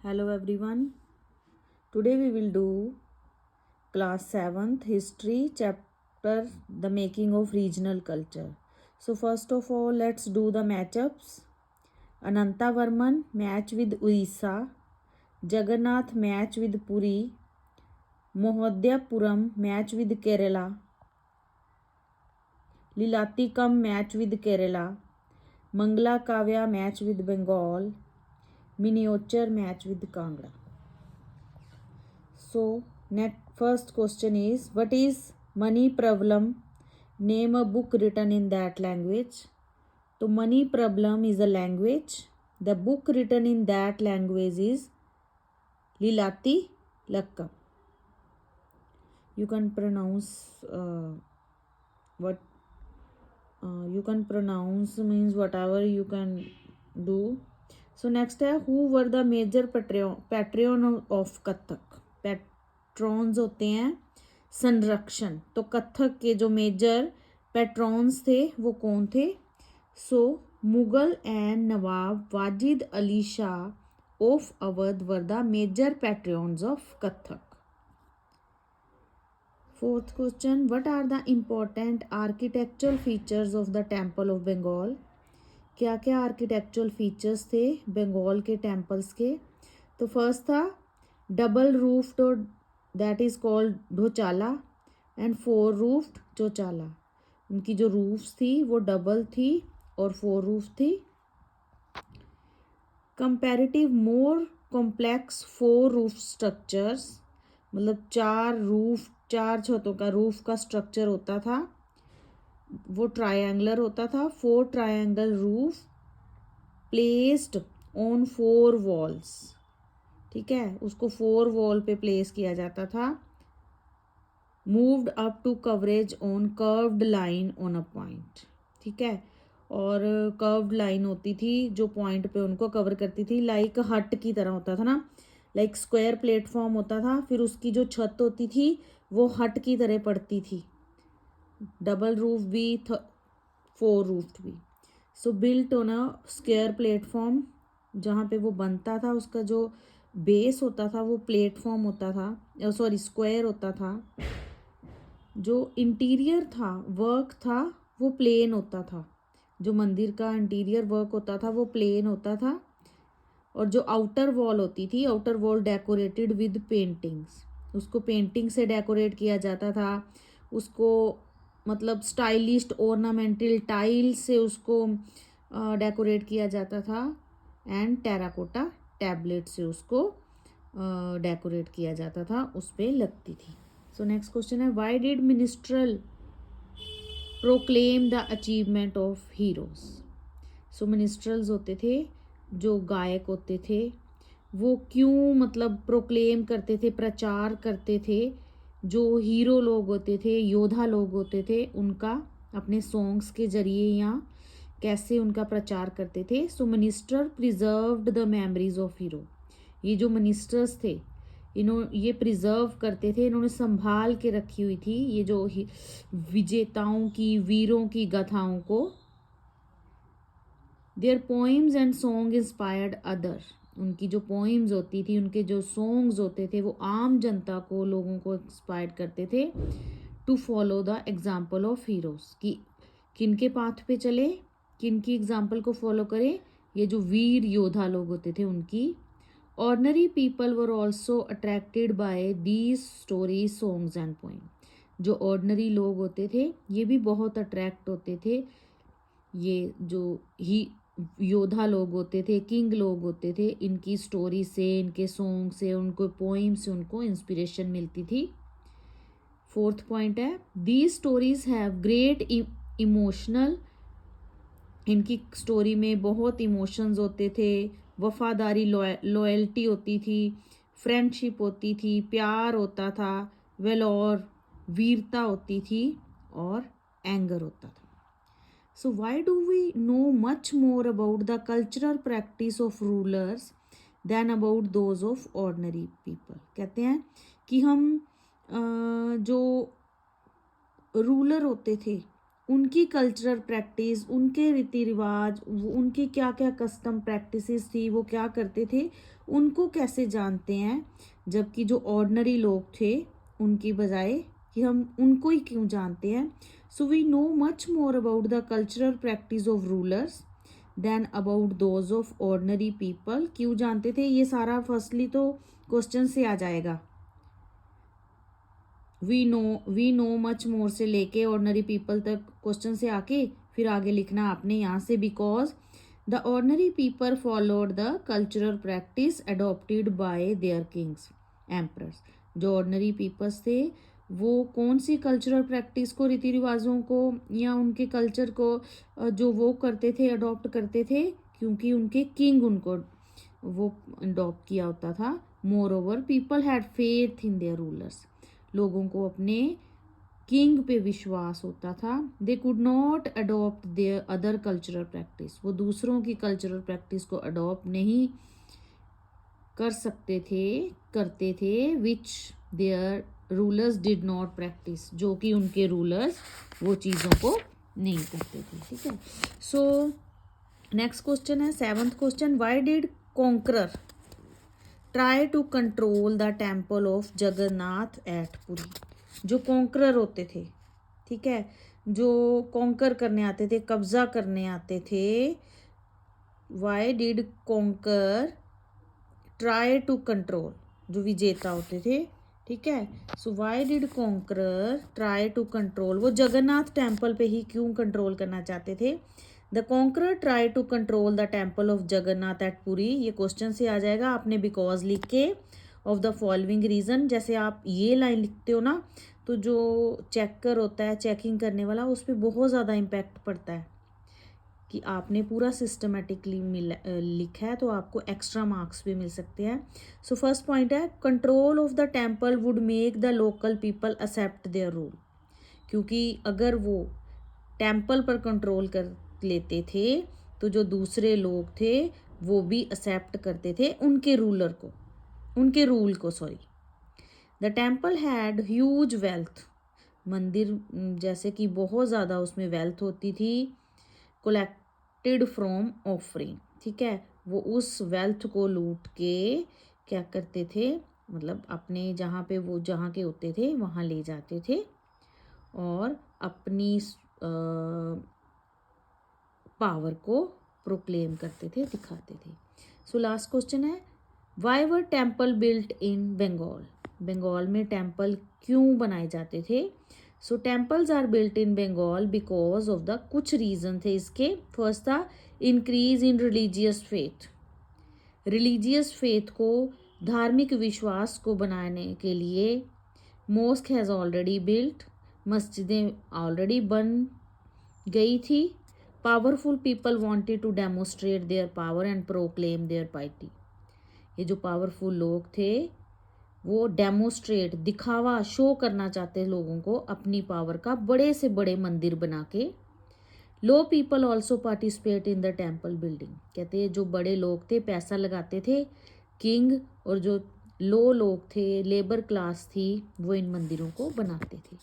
Hello everyone. Today we will do class 7th history chapter the making of regional culture. So first of all let's do the matchups. Ananta Varman match with Orissa, Jagannath match with Puri, Mohodyapuram match with Kerala, Lilatikam match with Kerala, Mangala Kavya match with Bengal, Miniature match with Kangra. So, first question is what is Mani Prablam? Name a book written in that language. So, Mani Prablam is a language. The book written in that language is Lilati Lakkam. You can pronounce what you can pronounce means whatever you can do. So next है who were the major patron of Kathak. Patrons होते हैं संरक्षण, तो कथक के जो major patrons थे वो कौन थे. So Mughal and Nawab Wajid Ali Shah of Awadh were the major patrons of Kathak. Fourth question what are the important architectural features of the temple of Bengal. क्या क्या आर्किटेक्चरल फीचर्स थे बंगाल के टेम्पल्स के. तो फर्स्ट था double roofed that is called Dochala and four roofed Chauchala. उनकी जो roofs थी वो डबल थी और फोर रूफ थी. Comparative more complex four roof structures, मतलब चार छतों का रूफ का स्ट्रक्चर होता था वो ट्रायंगुलर होता था. Four triangle roof placed on four walls. ठीक है, उसको फोर वॉल पे प्लेस किया जाता था. Moved up to coverage on curved line on a point. ठीक है, और कर्व्ड लाइन होती थी जो पॉइंट पे उनको कवर करती थी. लाइक हट की तरह होता था ना, लाइक स्क्वायर प्लेटफॉर्म होता था, फिर उसकी जो छत होती थी वो हट की तरह पड़ती थी. डबल रूफ भी फोर रूफ भी. So built on a square platform, जहाँ पे वो बनता था उसका जो बेस होता था वो प्लेटफॉर्म होता था, सॉरी स्क्वायर होता था. जो इंटीरियर था वर्क था वो प्लेन होता था. जो मंदिर का इंटीरियर वर्क होता था वो प्लेन होता था. और जो आउटर वॉल होती थी, outer wall decorated with paintings, उसको पेंटिंग से डेकोरेट किया जाता था. उसको मतलब स्टाइलिस्ट ऑर्नामेंटल टाइल से उसको डेकोरेट किया जाता था. एंड टेराकोटा टैबलेट से उसको डेकोरेट किया जाता था, उस पर लगती थी. सो नेक्स्ट क्वेश्चन है why did minstrel proclaim the achievement of heroes. So minstrels होते थे जो गायक होते थे, वो क्यों मतलब प्रोक्लेम करते थे, प्रचार करते थे जो हीरो लोग होते थे, योद्धा लोग होते थे, उनका अपने सॉन्ग्स के जरिए या कैसे उनका प्रचार करते थे. So minister preserved the memories of hero. ये जो मिनिस्टर्स थे ये प्रिजर्व करते थे, इन्होंने संभाल के रखी हुई थी ये जो विजेताओं की, वीरों की गाथाओं को. Their poems and song inspired other. उनकी जो पोइम्स होती थी, उनके जो सॉन्ग्स होते थे वो आम जनता को, लोगों को इंस्पायर करते थे to follow the example of heroes. कि किनके पाथ पे चले, किनकी एग्जाम्पल को फॉलो करें, ये जो वीर योद्धा लोग होते थे उनकी. Ordinary people were also attracted by these story songs and poem. जो ऑर्डनरी लोग होते थे ये भी बहुत अट्रैक्ट होते थे. ये जो ही योद्धा लोग होते थे, किंग लोग होते थे, इनकी स्टोरी से, इनके सॉन्ग से, उनको पोइम से उनको इंस्पिरेशन मिलती थी. फोर्थ पॉइंट है these stories have great emotional. इनकी स्टोरी में बहुत इमोशंस होते थे. वफादारी, लॉयल्टी होती थी, फ्रेंडशिप होती थी, प्यार होता था, वेलोर वीरता होती थी, और एंगर होता था. So why do we know much more about the cultural practice of rulers than about those of ordinary people. कहते हैं कि हम जो रूलर होते थे उनकी कल्चरल प्रैक्टिस, उनके रीति रिवाज, उनकी क्या क्या कस्टम प्रैक्टिसेस थी, वो क्या करते थे, उनको कैसे जानते हैं, जबकि जो ऑर्डिनरी लोग थे उनकी बजाय कि हम उनको ही क्यों जानते हैं. So we know much more about the cultural practice of rulers than about those of ordinary people. क्यों जानते थे, ये सारा फर्स्टली तो क्वेश्चन से आ जाएगा. वी नो मच मोर से लेके ऑर्डिनरी पीपल तक क्वेश्चन से आके फिर आगे लिखना आपने यहाँ से. Because the ordinary people followed the cultural practice adopted by there Kings emperors. जो ऑर्डिनरी पीपल्स थे वो कौन सी कल्चरल प्रैक्टिस को, रीति रिवाजों को या उनके कल्चर को जो वो करते थे, अडॉप्ट करते थे, क्योंकि उनके किंग उनको वो अडॉप्ट किया होता था. Moreover people had faith in their rulers. लोगों को अपने किंग पे विश्वास होता था. They could not adopt their other cultural practice. वो दूसरों की कल्चरल प्रैक्टिस को अडॉप्ट नहीं कर सकते थे, करते थे, which their rulers did not practise. जो कि उनके रूलर्स वो चीज़ों को नहीं करते थे. ठीक है. सो नेक्स्ट क्वेश्चन है 7th question. Why did conqueror try to control the temple of Jagannath at Puri. जो कॉन्करर होते थे, ठीक है, जो कॉन्कर करने आते थे, कब्जा करने आते थे. Why did conquer try to control, जो विजेता होते थे. ठीक है. So why did conqueror try to control, वो जगन्नाथ टेम्पल पे ही क्यों कंट्रोल करना चाहते थे. The conqueror try to control the temple of Jagannath at Puri. ये क्वेश्चन से आ जाएगा. आपने बिकॉज लिख के ऑफ द फॉलोइंग रीजन, जैसे आप ये लाइन लिखते हो ना, तो जो चेकर होता है, चेकिंग करने वाला, उस पर बहुत ज़्यादा इम्पैक्ट पड़ता है कि आपने पूरा सिस्टमेटिकली लिखा है, तो आपको एक्स्ट्रा मार्क्स भी मिल सकते हैं. सो फर्स्ट पॉइंट है control of the temple would make the local people accept their rule. क्योंकि अगर वो टेम्पल पर कंट्रोल कर लेते थे तो जो दूसरे लोग थे वो भी एक्सेप्ट करते थे उनके रूलर को, उनके रूल को. Sorry. The temple had huge wealth. मंदिर जैसे कि बहुत ज़्यादा उसमें वेल्थ होती थी. Collected from offering. ठीक है. वो उस वेल्थ को लूट के क्या करते थे, मतलब अपने जहाँ पे वो जहाँ के होते थे वहाँ ले जाते थे और अपनी पावर को प्रोक्लेम करते थे, दिखाते थे. सो लास्ट क्वेश्चन है why were temple built in Bengal. Bengal में टेम्पल क्यों बनाए जाते थे. So temples are built in Bengal because of the, कुछ रीजन थे इसके. फर्स्ट था increase in religious faith. Religious faith को, धार्मिक विश्वास को बनाने के लिए मॉस्क हैज़ ऑलरेडी बिल्ट. मस्जिदें ऑलरेडी बन गई थी. Powerful people wanted to demonstrate their power and proclaim their piety. ये जो पावरफुल लोग थे वो डेमोस्ट्रेट, दिखावा, शो करना चाहते लोगों को अपनी पावर का, बड़े से बड़े मंदिर बना के. Low people also participate in the temple building. कहते हैं जो बड़े लोग थे पैसा लगाते थे, किंग, और जो लो लोग थे, लेबर क्लास थी, वो इन मंदिरों को बनाते थे.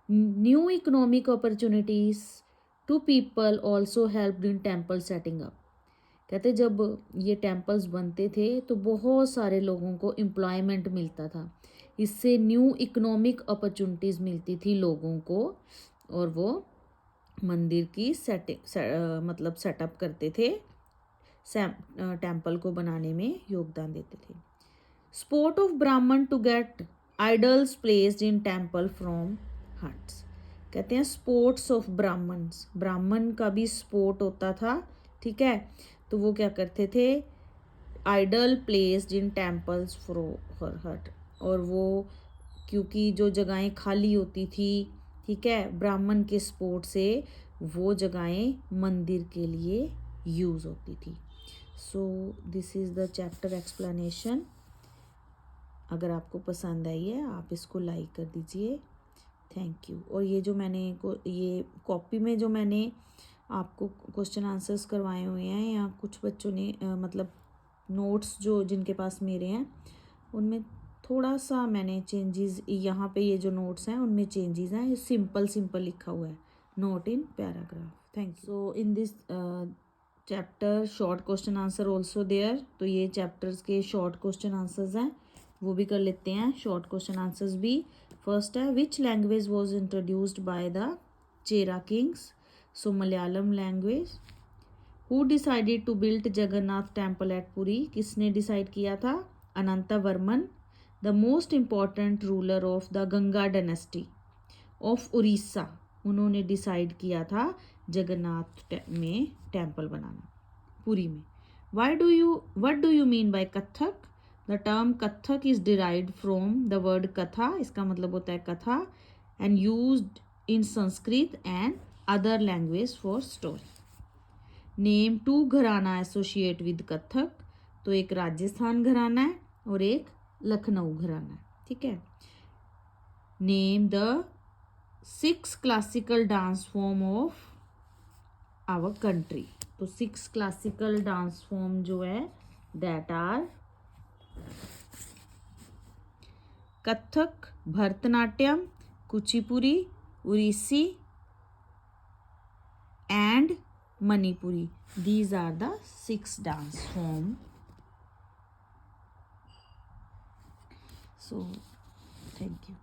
New economic opportunities to people also helped in temple setting up. कहते जब ये टेम्पल्स बनते थे तो बहुत सारे लोगों को एम्प्लॉयमेंट मिलता था. इससे न्यू इकोनॉमिक अपॉर्चुनिटीज़ मिलती थी लोगों को और वो मंदिर की मतलब सेटअप करते थे, टेम्पल को बनाने में योगदान देते थे. Support of Brahmin to get idols placed in temple from huts. कहते हैं स्पोर्ट्स ऑफ ब्राह्मण्स, ब्राह्मण का भी स्पोर्ट होता था. ठीक है. तो वो क्या करते थे, idol placed in temples for hut. और वो क्योंकि जो जगहें खाली होती थी, ठीक है, ब्राह्मण के सपोर्ट से वो जगहें मंदिर के लिए यूज़ होती थी. So this is the chapter explanation. अगर आपको पसंद आई है आप इसको लाइक कर दीजिए. Thank you. और ये जो मैंने ये कॉपी में जो मैंने आपको क्वेश्चन आंसर्स करवाए हुए हैं, या कुछ बच्चों ने मतलब नोट्स जो जिनके पास मेरे हैं उनमें थोड़ा सा मैंने चेंजेस, यहाँ पे ये जो नोट्स हैं उनमें चेंजेस हैं. ये सिंपल लिखा हुआ है, note in paragraph. Thank you. So in this chapter short question answer also there. तो ये chapters के short question answers हैं, वो भी कर लेते हैं. short question answers भी. first है which language was introduced by the Chera kings? So Malayalam language. Who decided to build Jagannath temple at Puri? किसने decide किया था? अनंता Varman, the most important ruler of the Ganga dynasty of Orissa, उन्होंने decide किया था जगन्नाथ में temple बनाना, पुरी में. what do you mean by Kathak? The term Kathak is derived from the word katha, इसका मतलब होता है कथा, and used in Sanskrit and other language for story. Name two gharana associate with Kathak, तो एक राजस्थान घराना है और एक लखनऊ घराना है. ठीक है. Name the 6 classical dance form of our country. तो 6 क्लासिकल डांस फॉर्म जो है that are Kathak, Bharatanatyam, Kuchipudi, Odissi and Manipuri. These are the 6 dance form. So thank you.